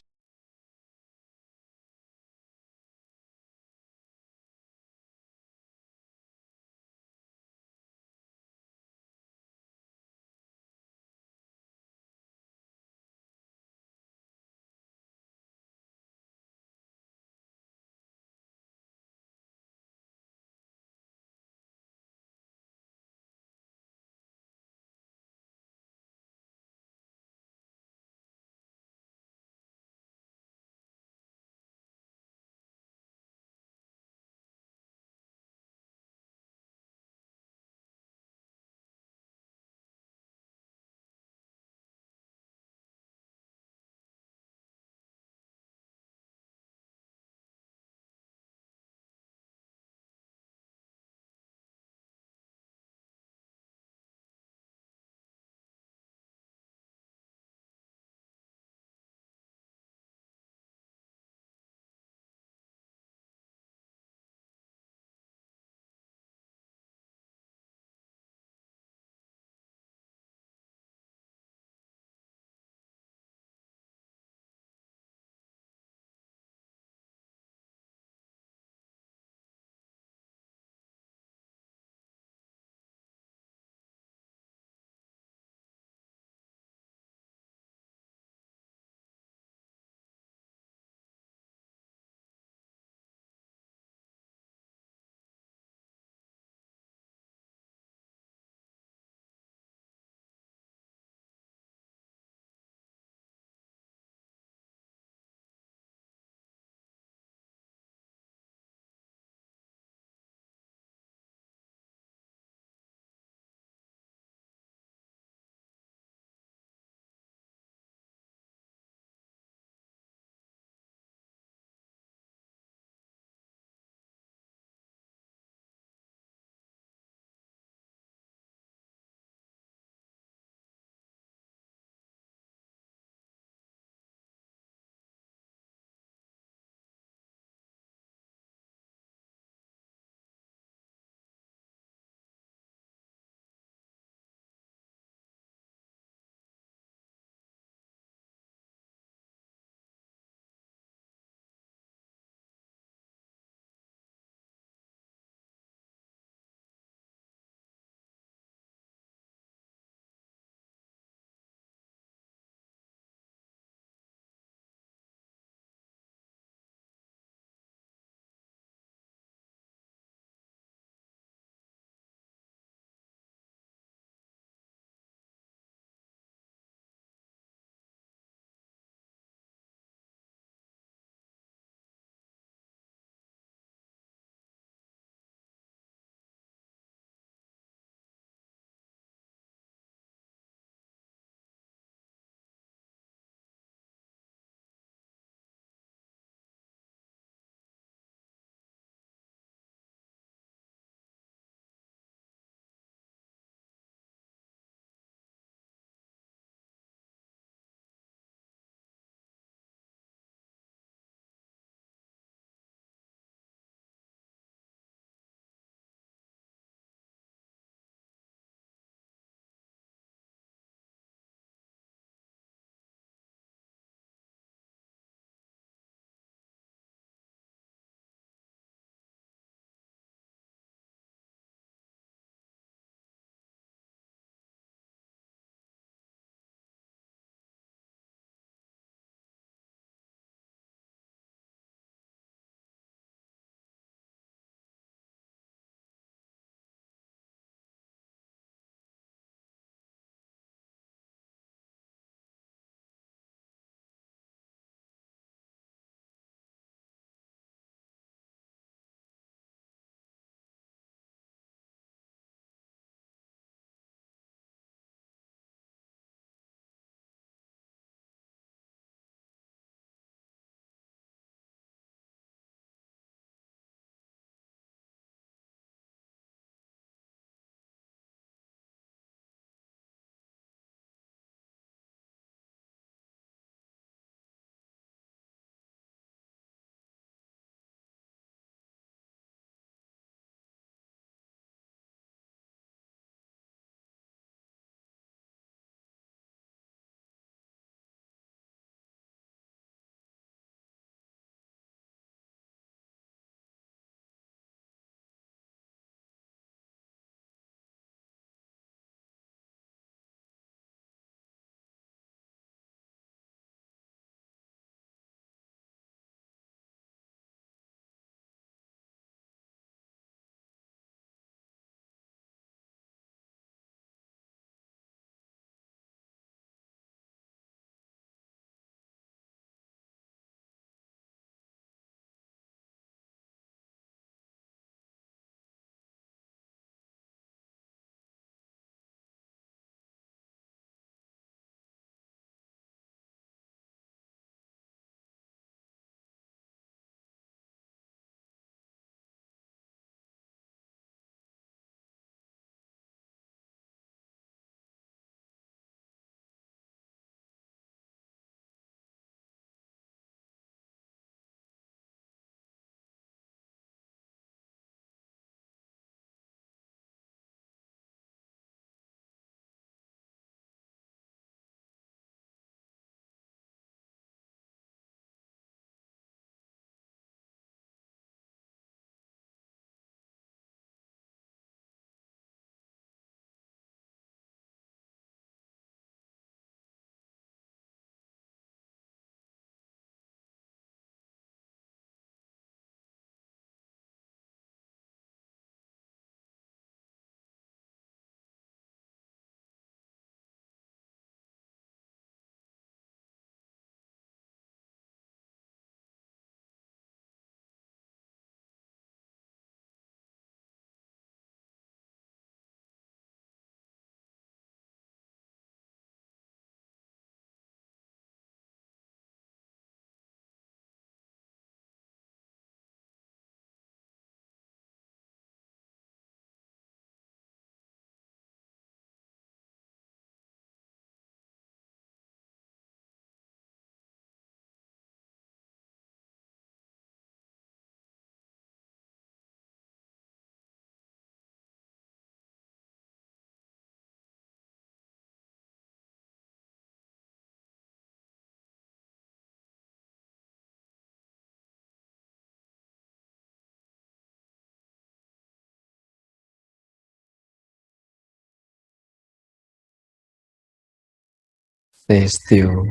Stay still,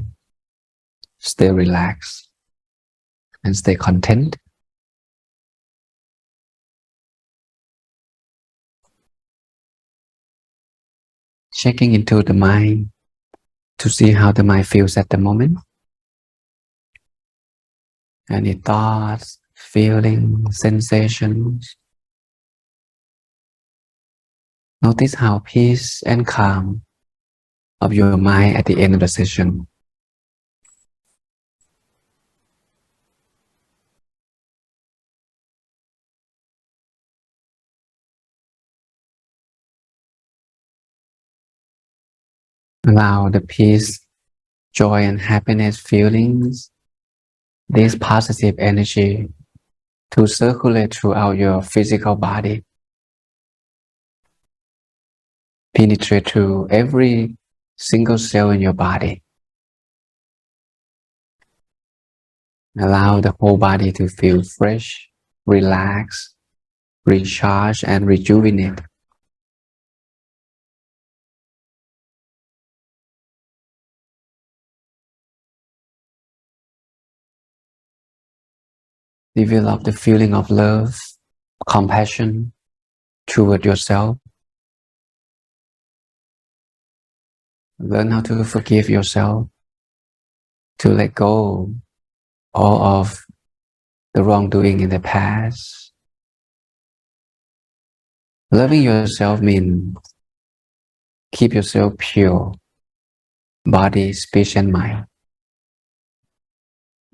stay relaxed, and stay content. Checking into the mind to see how the mind feels at the moment. Any thoughts, feelings, sensations. Notice how peace and calm of your mind at the end of the session. Allow the peace, joy, and happiness feelings, this positive energy, to circulate throughout your physical body. Penetrate through every single cell in your body. Allow the whole body to feel fresh, relaxed, recharged, and rejuvenate. Develop the feeling of love, compassion toward yourself. Learn how to forgive yourself, to let go all of the wrongdoing in the past. Loving yourself means keep yourself pure, body, speech, and mind,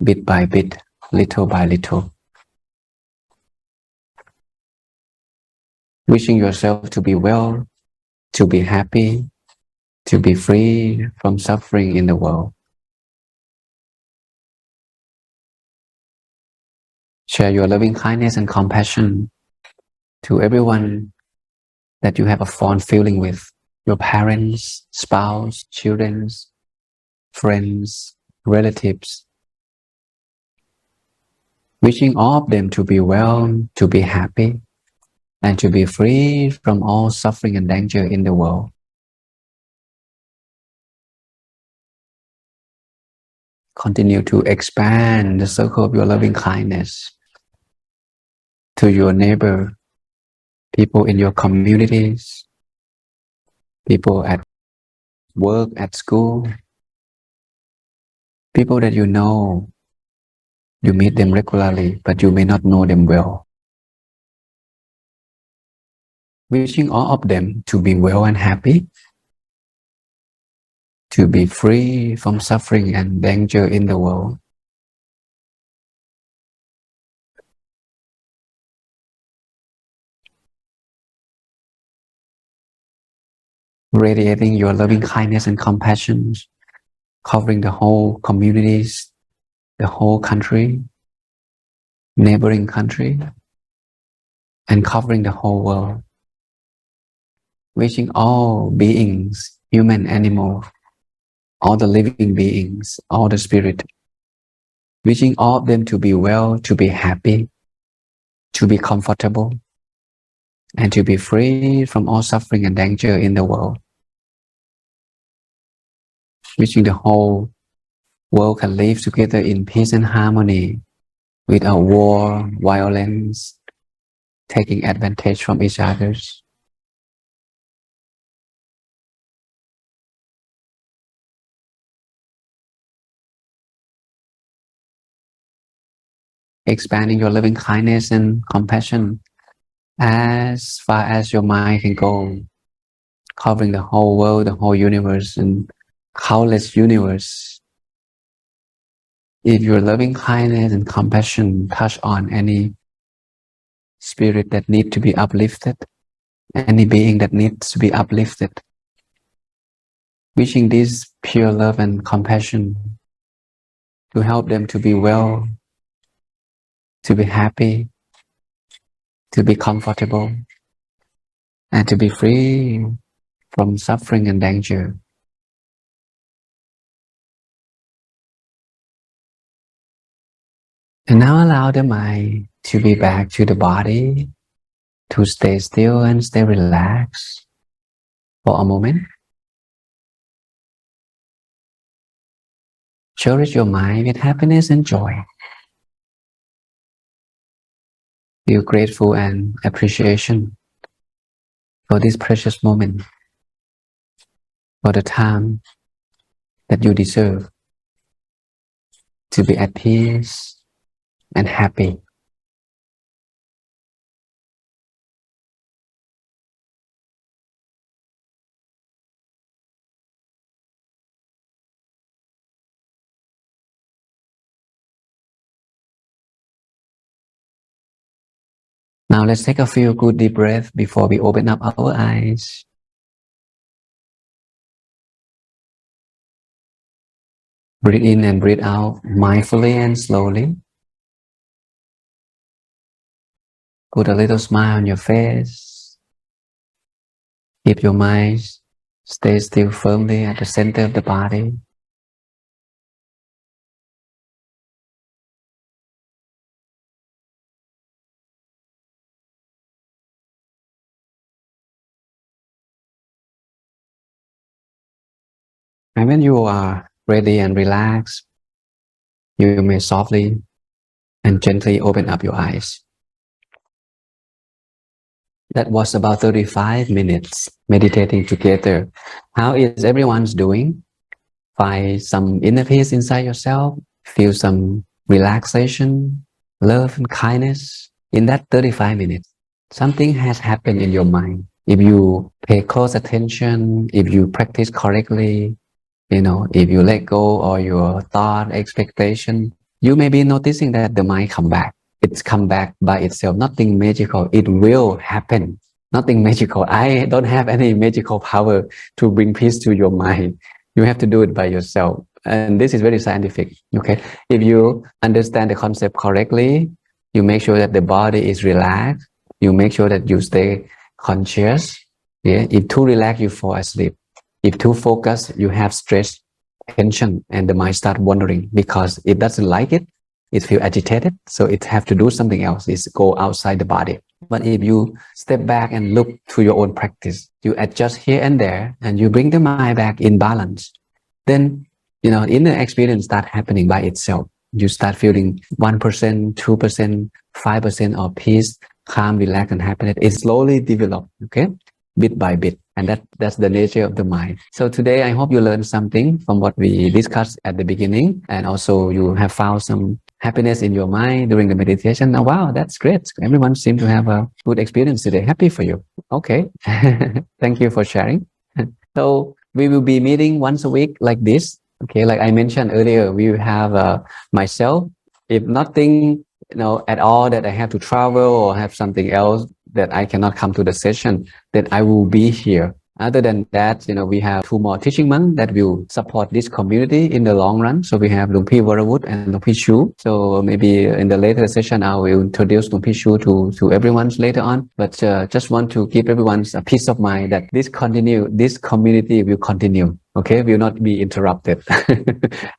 bit by bit, little by little. Wishing yourself to be well, to be happy, to be free from suffering in the world. Share your loving kindness and compassion to everyone that you have a fond feeling with, your parents, spouse, children, friends, relatives. Wishing all of them to be well, to be happy, and to be free from all suffering and danger in the world. Continue to expand the circle of your loving kindness to your neighbor, people in your communities, people at work, at school, people that you know. You meet them regularly, but you may not know them well. Wishing all of them to be well and happy, to be free from suffering and danger in the world. Radiating your loving kindness and compassion, covering the whole communities, the whole country, neighboring country, and covering the whole world. Wishing all beings, human, animal, all the living beings, all the spirit, wishing all of them to be well, to be happy, to be comfortable, and to be free from all suffering and danger in the world. Wishing the whole world can live together in peace and harmony without war, violence, taking advantage from each other. Expanding your loving kindness and compassion as far as your mind can go, covering the whole world, the whole universe, and countless universe. If your loving kindness and compassion touch on any spirit that needs to be uplifted, any being that needs to be uplifted, wishing this pure love and compassion to help them to be well, to be happy, to be comfortable, and to be free from suffering and danger. And now allow the mind to be back to the body, to stay still and stay relaxed for a moment. Cherish your mind with happiness and joy. Feel grateful and appreciation for this precious moment, for the time that you deserve to be at peace and happy. Now let's take a few good deep breaths before we open up our eyes. Breathe in and breathe out mindfully and slowly. Put a little smile on your face. Keep your mind stay still firmly at the center of the body. And when you are ready and relaxed, you may softly and gently open up your eyes. That was about 35 minutes meditating together. How is everyone's doing? Find some inner peace inside yourself. Feel some relaxation, love and kindness. In that 35 minutes, something has happened in your mind. If you pay close attention, if you practice correctly, if you let go of your thought, expectation, you may be noticing that the mind come back. It's come back by itself. Nothing magical. It will happen. Nothing magical. I don't have any magical power to bring peace to your mind. You have to do it by yourself. And this is very scientific. Okay. If you understand the concept correctly, you make sure that the body is relaxed. You make sure that you stay conscious. Yeah. If too relaxed, you fall asleep. If too focused, you have stress, tension, and the mind start wandering because it doesn't like it. It feels agitated, so it have to do something else. It's go outside the body. But if you step back and look to your own practice, you adjust here and there, and you bring the mind back in balance, then inner experience start happening by itself. You start feeling 1%, 2%, 5% of peace, calm, relax, and happiness. It slowly develop, okay, bit by bit. And that's the nature of the mind. So today, I hope you learned something from what we discussed at the beginning. And also you have found some happiness in your mind during the meditation. Now, wow, that's great. Everyone seemed to have a good experience today. Happy for you. Okay. Thank you for sharing. So we will be meeting once a week like this. Okay. Like I mentioned earlier, we will have myself. If nothing, at all that I have to travel or have something else that I cannot come to the session, then I will be here. Other than that, we have 2 more teaching monks that will support this community in the long run. So we have Luang Pi Varavut and Luang Pi Chu. So maybe in the later session, I will introduce Luang Pi Chu to everyone later on. But just want to give everyone a peace of mind that this community will continue. Okay, will not be interrupted.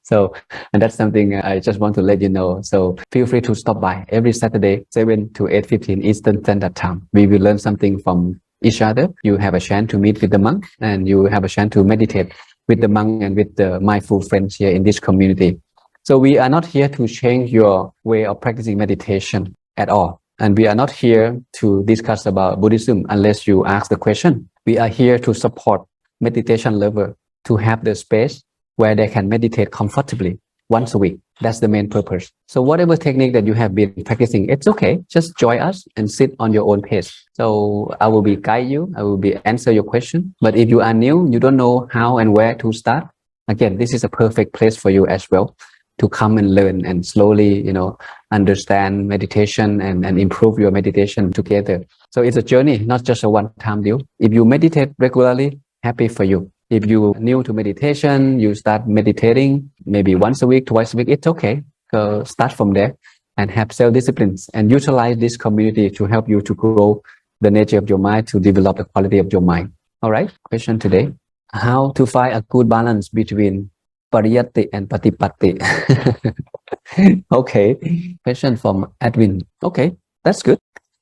So, and that's something I just want to let you know. So feel free to stop by every Saturday, 7 to 8:15 Eastern Standard Time. We will learn something from each other. You have a chance to meet with the monk, and you have a chance to meditate with the monk and with the mindful friends here in this community. So we are not here to change your way of practicing meditation at all. And we are not here to discuss about Buddhism unless you ask the question. We are here to support meditation lover to have the space where they can meditate comfortably once a week. That's the main purpose. So whatever technique that you have been practicing, it's okay. Just join us and sit on your own pace. So I will be guide you. I will be answer your question. But if you are new, you don't know how and where to start. Again, this is a perfect place for you as well to come and learn and slowly, understand meditation and improve your meditation together. So it's a journey, not just a one-time deal. If you meditate regularly, happy for you. If you're new to meditation, you start meditating maybe once a week, twice a week, it's okay. So start from there and have self-disciplines and utilize this community to help you to grow the nature of your mind, to develop the quality of your mind. All right, question today. How to find a good balance between pariyatti and patipatti? Okay, question from Edwin. Okay, that's good.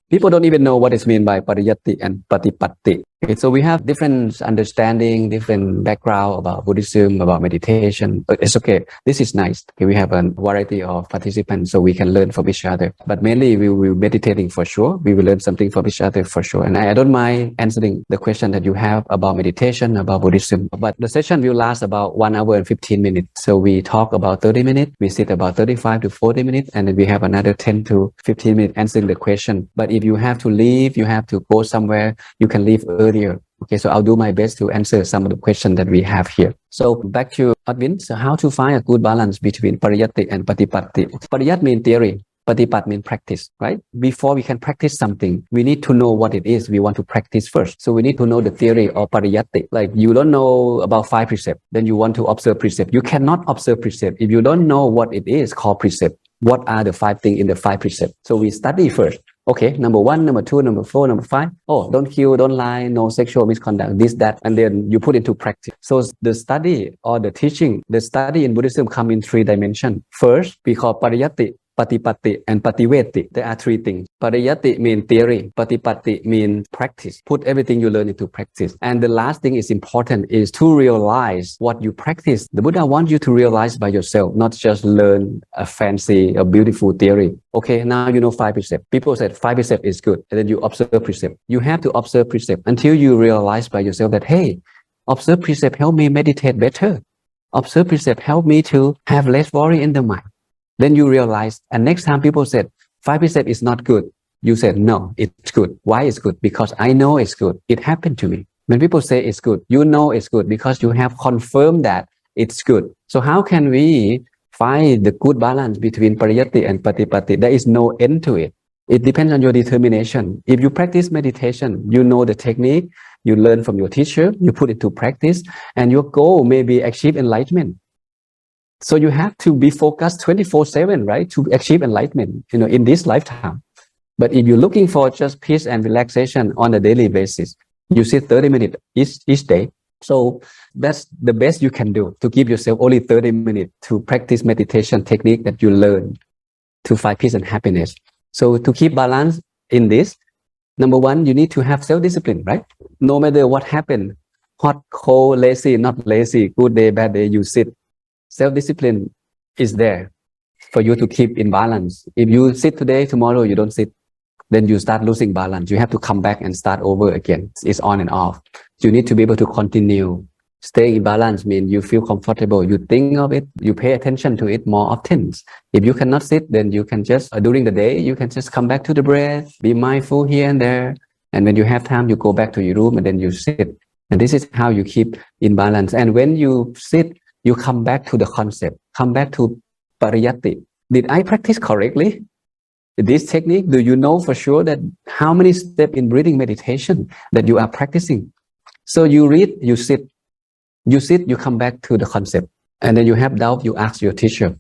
People don't even know what is meant by pariyatti and patipatti. Okay, so we have different understanding, different background about Buddhism, about meditation. But it's okay. This is nice. Okay, we have a variety of participants, so we can learn from each other. But mainly, we will be meditating for sure. We will learn something from each other for sure. And I don't mind answering the question that you have about meditation, about Buddhism. But the session will last about 1 hour and 15 minutes. So we talk about 30 minutes, we sit about 35 to 40 minutes, and then we have another 10 to 15 minutes answering the question. But if you have to leave, you have to go somewhere, you can leave earlier. Okay, so I'll do my best to answer some of the questions that we have here. So back to Advin. So how to find a good balance between pariyatti and patipatti? Pariyat means theory. Patipat means practice, right? Before we can practice something, we need to know what it is we want to practice first. So we need to know the theory of pariyatti. Like you don't know about 5 precepts, then you want to observe precept. You cannot observe precept if you don't know what it is called precept. What are the 5 things in the 5 precepts? So we study first. Okay, number 1, number 2, number 4, number 5. Oh, don't kill, don't lie, no sexual misconduct, this, that, and then you put into practice. So the study or the teaching, the study in Buddhism come in 3 dimensions. First, we call pariyatti, patipatti, and pativetti. There are 3 things. Pariyatti means theory. Patipatti means practice. Put everything you learn into practice. And the last thing is important is to realize what you practice. The Buddha wants you to realize by yourself, not just learn a fancy, a beautiful theory. Okay, now you know 5 precepts. People said 5 precepts is good. And then you observe precept. You have to observe precept until you realize by yourself that, hey, observe precept help me meditate better. Observe precept help me to have less worry in the mind. Then you realize, and next time people said, 5 precepts is not good. You said, no, it's good. Why it's good? Because I know it's good. It happened to me. When people say it's good, you know it's good because you have confirmed that it's good. So how can we find the good balance between pariyatti and patipatti? There is no end to it. It depends on your determination. If you practice meditation, you know the technique, you learn from your teacher, you put it to practice, and your goal may be achieve enlightenment. So you have to be focused 24/7, right, to achieve enlightenment, in this lifetime. But if you're looking for just peace and relaxation on a daily basis, you sit 30 minutes each day. So that's the best you can do, to give yourself only 30 minutes to practice meditation technique that you learn to find peace and happiness. So to keep balance in this, number 1, you need to have self-discipline, right? No matter what happened, hot, cold, lazy, not lazy, good day, bad day, you sit. Self-discipline is there for you to keep in balance. If you sit today, tomorrow you don't sit, then you start losing balance. You have to come back and start over again. It's on and off. So you need to be able to continue. Staying in balance means you feel comfortable. You think of it. You pay attention to it more often. If you cannot sit, then you can just, during the day, you can just come back to the breath, be mindful here and there. And when you have time, you go back to your room and then you sit. And this is how you keep in balance. And when you sit, you come back to the concept, come back to pariyatti. Did I practice correctly? This technique, do you know for sure that how many steps in breathing meditation that you are practicing? So you read, you sit, you come back to the concept. And then you have doubt, you ask your teacher.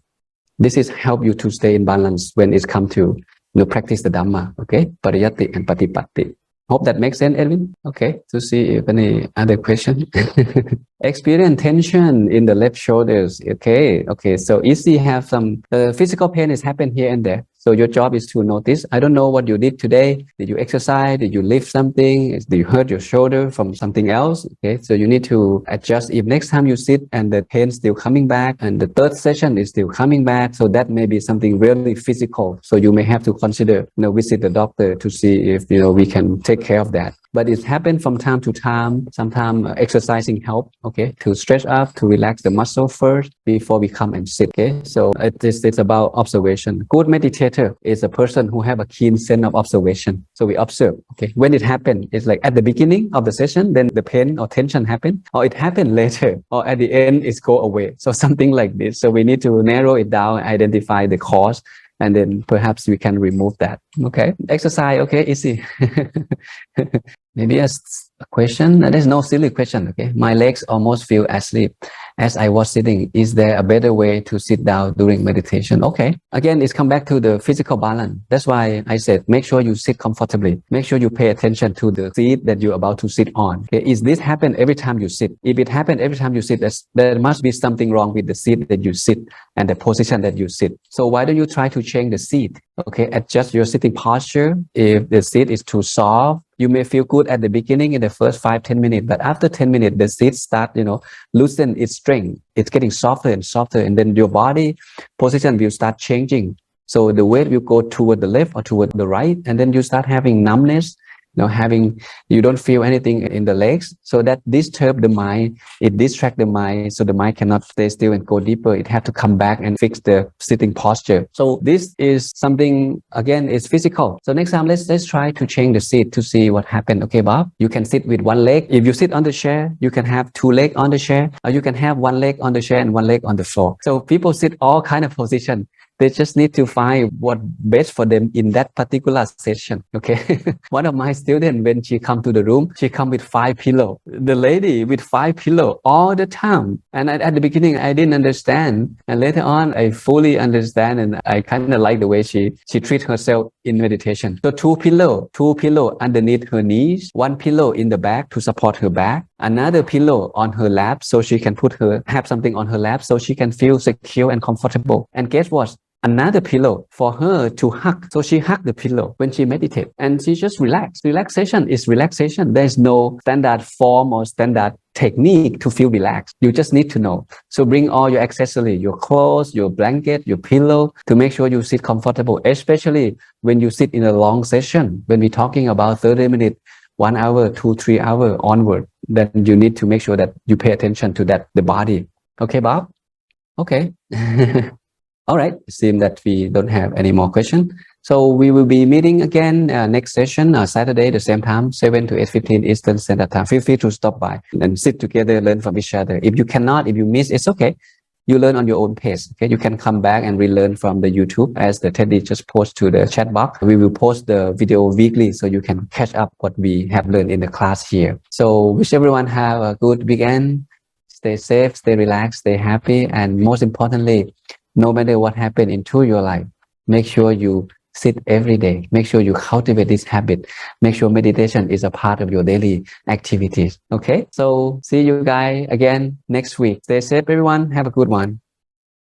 This is help you to stay in balance when it's come to practice the Dhamma, okay? Pariyatti and patipatti. Hope that makes sense, Edwin. Okay, to see if any other question. Experience tension in the left shoulders. Okay. So easy have some physical pain is happen here and there. So your job is to notice. I don't know what you did today. Did you exercise? Did you lift something? Did you hurt your shoulder from something else? Okay. So you need to adjust. If next time you sit and the pain still coming back and the third session is still coming back, so that may be something really physical. So you may have to consider, visit the doctor to see if, we can take care of that. But it happens from time to time. Sometimes exercising help, okay, to stretch up, to relax the muscle first before we come and sit, okay? So it's about observation. Good meditator is a person who have a keen sense of observation. So we observe, okay? When it happens, it's like at the beginning of the session, then the pain or tension happen, or it happened later, or at the end, it's go away. So something like this. So we need to narrow it down, identify the cause, and then perhaps we can remove that. Okay. Exercise. Okay. Easy. Maybe a question. There's no silly question. Okay. My legs almost feel asleep as I was sitting. Is there a better way to sit down during meditation? Okay. Again, it's come back to the physical balance. That's why I said, make sure you sit comfortably. Make sure you pay attention to the seat that you're about to sit on. Okay. Is this happen every time you sit? If it happens every time you sit, there must be something wrong with the seat that you sit and the position that you sit. So why don't you try to change the seat? Okay, adjust your sitting posture. If the seat is too soft, you may feel good at the beginning in the first 5-10 minutes, but after 10 minutes, the seat start, loosen its strength. It's getting softer and softer, and then your body position will start changing. So the weight will go toward the left or toward the right, and then you start having numbness, you don't feel anything in the legs. So that disturb the mind, it distract the mind, so the mind cannot stay still and go deeper. It has to come back and fix the sitting posture. So this is something, again, it's physical. So next time, let's try to change the seat to see what happened. Okay, Bob, you can sit with one leg. If you sit on the chair, you can have two legs on the chair, or you can have one leg on the chair and one leg on the floor. So people sit all kind of position. They just need to find what best for them in that particular session. Okay. One of my students, when she come to the room, she come with 5 pillows. The lady with 5 pillows all the time. And at the beginning, I didn't understand. And later on, I fully understand. And I kind of like the way she treats herself in meditation. So two pillow underneath her knees, one pillow in the back to support her back, another pillow on her lap so she can have something on her lap so she can feel secure and comfortable. And guess what? Another pillow for her to hug. So she hugged the pillow when she meditates, and she just relax. Relaxation is relaxation. There's no standard form or standard technique to feel relaxed. You just need to know. So bring all your accessories, your clothes, your blanket, your pillow, to make sure you sit comfortable, especially when you sit in a long session. When we're talking about 30 minutes, 1 hour, 2-3 hours onward, then you need to make sure that you pay attention to the body. Okay, Bob? Okay. All right, it seems that we don't have any more questions. So we will be meeting again next session, Saturday, the same time, 7 to 8:15 Eastern Standard Time. Feel free to stop by and sit together, learn from each other. If you miss, it's okay. You learn on your own pace. Okay, you can come back and relearn from the YouTube, as the Teddy just post to the chat box. We will post the video weekly so you can catch up what we have learned in the class here. So wish everyone have a good weekend. Stay safe, stay relaxed, stay happy, and most importantly, no matter what happened into your life, make sure you sit every day. Make sure you cultivate this habit. Make sure meditation is a part of your daily activities. Okay, so see you guys again next week. Stay safe, everyone. Have a good one.